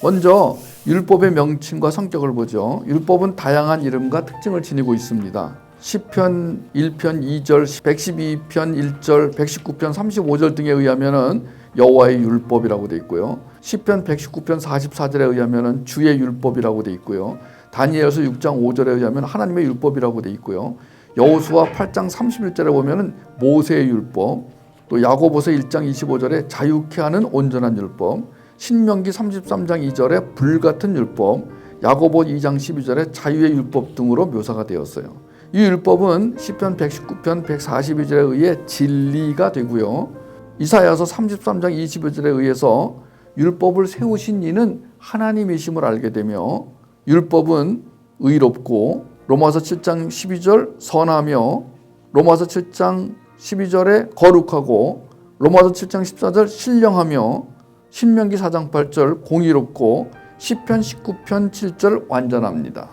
먼저 율법의 명칭과 성격을 보죠. 율법은 다양한 이름과 특징을 지니고 있습니다. 시편 1편 2절, 112편 1절, 119편 35절 등에 의하면은 여호와의 율법이라고 되어 있고요. 시편 119편 44절에 의하면은 주의 율법이라고 되어 있고요. 다니엘서 6장 5절에 의하면 하나님의 율법이라고 되어 있고요. 여호수아 8장 31절에 보면은 모세의 율법, 또 야고보서 1장 25절에 자유케 하는 온전한 율법, 신명기 33장 2절에 불같은 율법, 야고보 2장 12절에 자유의 율법 등으로 묘사가 되었어요. 이 율법은 시편 119편 142절에 의해 진리가 되고요. 이사야서 33장 22절에 의해서 율법을 세우신 이는 하나님이심을 알게 되며, 율법은 의롭고 로마서 7장 12절 선하며, 로마서 7장 12절에 거룩하고, 로마서 7장 14절 신령하며, 신명기 4장 8절 공의롭고, 시편 19편 7절 완전합니다.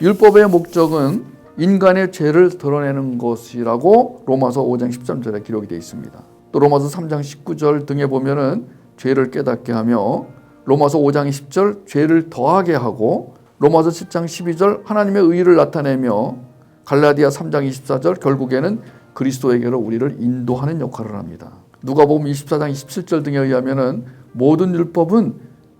율법의 목적은 인간의 죄를 드러내는 것이라고 로마서 5장 13절에 기록이 되어 있습니다. 또 로마서 3장 19절 등에 보면은 죄를 깨닫게 하며, 로마서 5장 10절 죄를 더하게 하고, 로마서 7장 12절 하나님의 의를 나타내며, 갈라디아 3장 24절 결국에는 그리스도에게로 우리를 인도하는 역할을 합니다. 누가복음 24장 27절 등에 의하면은 모든 율법은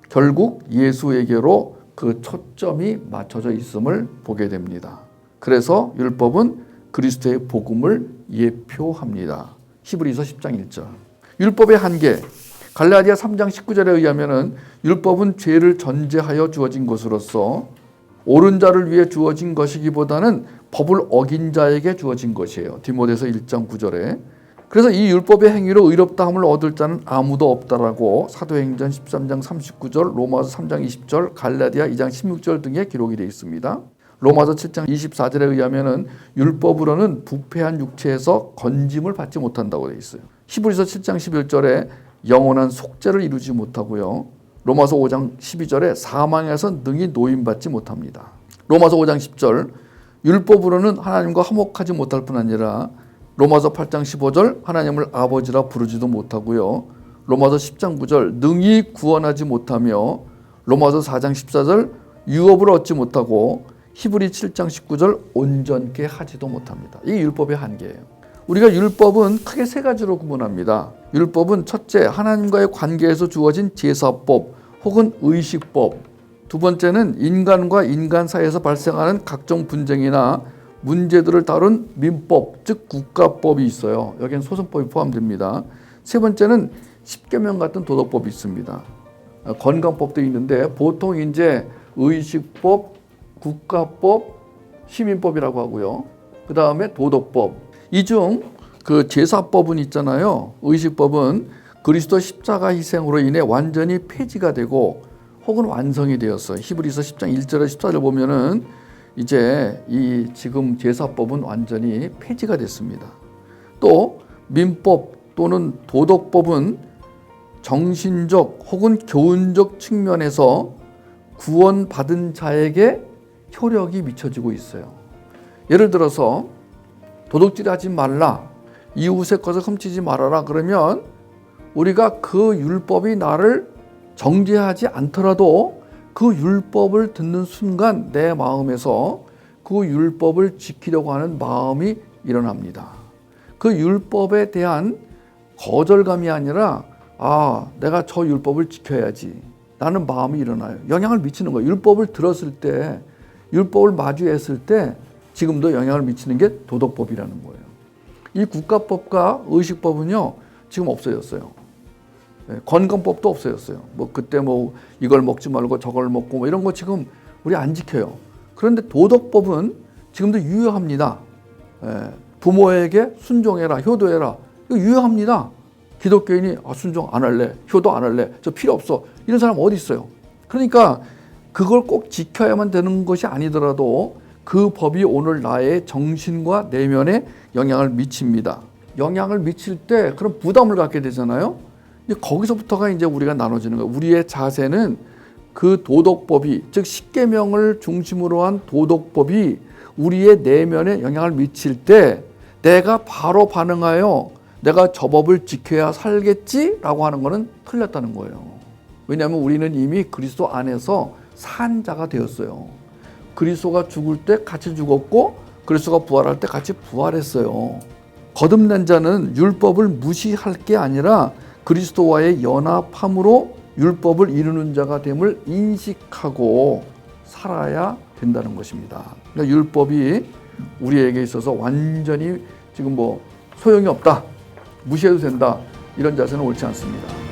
결국 예수에게로 그 초점이 맞춰져 있음을 보게 됩니다. 그래서 율법은 그리스도의 복음을 예표합니다. 히브리서 10장 1절. 율법의 한계. 갈라디아 3장 19절에 의하면은 율법은 죄를 전제하여 주어진 것으로서 옳은 자를 위해 주어진 것이기보다는 법을 어긴 자에게 주어진 것이에요. 디모데서 1장 9절에. 그래서 이 율법의 행위로 의롭다함을 얻을 자는 아무도 없다라고 사도행전 13장 39절, 로마서 3장 20절, 갈라디아 2장 16절 등에 기록이 되어 있습니다. 로마서 7장 24절에 의하면은 율법으로는 부패한 육체에서 건짐을 받지 못한다고 되어 있어요. 히브리서 7장 11절에 영원한 속죄를 이루지 못하고요. 로마서 5장 12절에 사망에서 능히 노임받지 못합니다. 로마서 5장 10절 율법으로는 하나님과 화목하지 못할 뿐 아니라, 로마서 8장 15절 하나님을 아버지라 부르지도 못하고요. 로마서 10장 9절 능히 구원하지 못하며, 로마서 4장 14절 유업을 얻지 못하고, 히브리 7장 19절 온전케 하지도 못합니다. 이게 율법의 한계예요. 우리가 율법은 크게 세 가지로 구분합니다. 율법은 첫째, 하나님과의 관계에서 주어진 제사법 혹은 의식법. 두 번째는 인간과 인간 사이에서 발생하는 각종 분쟁이나 문제들을 다룬 민법, 즉 국가법이 있어요. 여기엔 소송법이 포함됩니다. 세 번째는 십계명 같은 도덕법이 있습니다. 건강법도 있는데 보통 이제 의식법, 국가법, 시민법이라고 하고요. 그 다음에 도덕법. 이 중 그 제사법은 있잖아요. 의식법은 그리스도 십자가 희생으로 인해 완전히 폐지가 되고 혹은 완성이 되었어요. 히브리서 10장 1절에 14절 보면은 이제 이 지금 제사법은 완전히 폐지가 됐습니다. 또 민법 또는 도덕법은 정신적 혹은 교훈적 측면에서 구원받은 자에게 효력이 미쳐지고 있어요. 예를 들어서 도둑질하지 말라, 이웃의 것을 훔치지 말아라 그러면 우리가 그 율법이 나를 정죄하지 않더라도 그 율법을 듣는 순간 내 마음에서 그 율법을 지키려고 하는 마음이 일어납니다. 그 율법에 대한 거절감이 아니라 내가 저 율법을 지켜야지 라는 마음이 일어나요. 영향을 미치는 거예요. 율법을 들었을 때, 율법을 마주했을 때 지금도 영향을 미치는 게 도덕법이라는 거예요. 이 국가법과 의식법은요 지금 없어졌어요. 건강법도 없어졌어요. 그때 이걸 먹지 말고 저걸 먹고 이런 거 지금 우리 안 지켜요. 그런데 도덕법은 지금도 유효합니다. 부모에게 순종해라, 효도해라. 이거 유효합니다. 기독교인이 순종 안 할래, 효도 안 할래, 저 필요 없어. 이런 사람 어디 있어요? 그러니까 그걸 꼭 지켜야만 되는 것이 아니더라도 그 법이 오늘 나의 정신과 내면에 영향을 미칩니다. 영향을 미칠 때 그런 부담을 갖게 되잖아요. 거기서부터가 이제 우리가 나눠지는 거예요. 우리의 자세는 그 도덕법이, 즉 십계명을 중심으로 한 도덕법이 우리의 내면에 영향을 미칠 때 내가 바로 반응하여 내가 저 법을 지켜야 살겠지라고 하는 거는 틀렸다는 거예요. 왜냐하면 우리는 이미 그리스도 안에서 산 자가 되었어요. 그리스도가 죽을 때 같이 죽었고 그리스도가 부활할 때 같이 부활했어요. 거듭난 자는 율법을 무시할 게 아니라 그리스도와의 연합함으로 율법을 이루는 자가 됨을 인식하고 살아야 된다는 것입니다. 그러니까 율법이 우리에게 있어서 완전히 지금 소용이 없다, 무시해도 된다, 이런 자세는 옳지 않습니다.